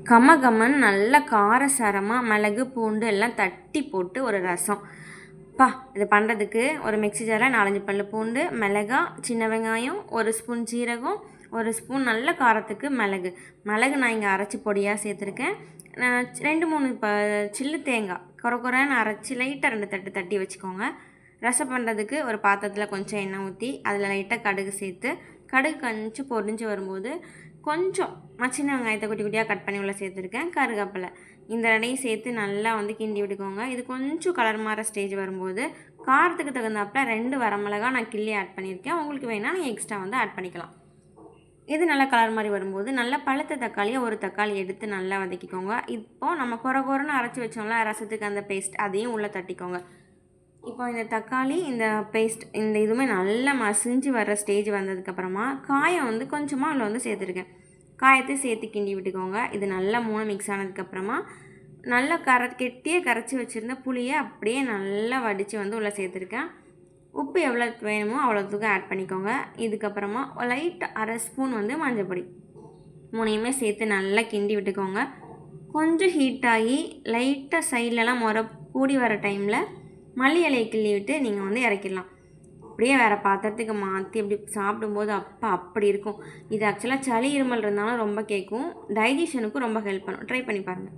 கமகமன்னு நல்ல காரசாரமாக மிளகு பூண்டு எல்லாம் தட்டி போட்டு ஒரு ரசம். இது பண்ணுறதுக்கு ஒரு மிக்ஸி ஜாரில் 4-5 பல்லு பூண்டு, மிளகா, சின்ன வெங்காயம், 1 ஸ்பூன் ஜீரகம், 1 ஸ்பூன் நல்ல காரத்துக்கு மிளகு நான் இங்கே அரைச்சி பொடியாக சேர்த்துருக்கேன். 2-3 சில்லு தேங்காய் குறைன்னு அரைச்சி லைட்டாக 2 தட்டு தட்டி வச்சுக்கோங்க. ரசம் பண்ணுறதுக்கு ஒரு பாத்திரத்தில் கொஞ்சம் எண்ணெய் ஊற்றி அதில் லைட்டாக கடுகு சேர்த்து, கடுகு கொஞ்சம் பொரிஞ்சு வரும்போது கொஞ்சம் சின்ன வெங்காயத்தை குட்டி குட்டியாக கட் பண்ணி உள்ள சேர்த்துருக்கேன். கருவேப்பிலை இந்த ரெண்டையும் சேர்த்து நல்லா கிண்டி விட்டுக்கோங்க. இது கொஞ்சம் கலர் மாற ஸ்டேஜ் வரும்போது காரத்துக்கு தகுந்தாப்பில் 2 வரமிளகா நான் கிள்ளி ஆட் பண்ணியிருக்கேன். உங்களுக்கு வேணால் நீங்கள் எக்ஸ்ட்ரா ஆட் பண்ணிக்கலாம். இது நல்லா கலர் மாதிரி வரும்போது நல்லா பழுத்த தக்காளியை 1 தக்காளி எடுத்து நல்லா வதக்கிக்கோங்க. இப்போது நம்ம குறைன்னு அரைச்சி வச்சோம்ல ரசத்துக்கு அந்த பேஸ்ட், அதையும் உள்ளே தட்டிக்கோங்க. இப்போ இந்த தக்காளி, இந்த பேஸ்ட், இந்த இதுவுமே நல்லா மசிஞ்சு வர ஸ்டேஜ் வந்ததுக்கப்புறமா காயம் கொஞ்சமாக அதில் சேர்த்துருக்கேன். காயத்தை சேர்த்து கிண்டி விட்டுக்கோங்க. இது நல்லா 3 மிக்ஸ் ஆனதுக்கப்புறமா நல்லா கெட்டியாக கரைச்சி வச்சுருந்த புளியை அப்படியே நல்லா வடித்து உள்ளே சேர்த்துருக்கேன். உப்பு எவ்வளோ வேணுமோ அவ்வளோத்துக்கு ஆட் பண்ணிக்கோங்க. இதுக்கப்புறமா லைட் 1/2 ஸ்பூன் மஞ்சள் பொடி 3யுமே சேர்த்து நல்லா கிண்டி விட்டுக்கோங்க. கொஞ்சம் ஹீட் ஆகி லைட்டாக சைட்லலாம் முறை கூடி வர டைமில் மல்லி இலையை கிள்ளி விட்டு நீங்கள் இறக்கிடலாம். அப்படியே வேறு பாத்திரத்துக்கு மாற்றி அப்படி சாப்பிடும்போது அப்படி இருக்கும். இது ஆக்சுவலாக சளி இருமல் இருந்தாலும் ரொம்ப கேட்கும், டைஜஷனுக்கும் ரொம்ப ஹெல்ப் பண்ணும். ட்ரை பண்ணி பாருங்கள்.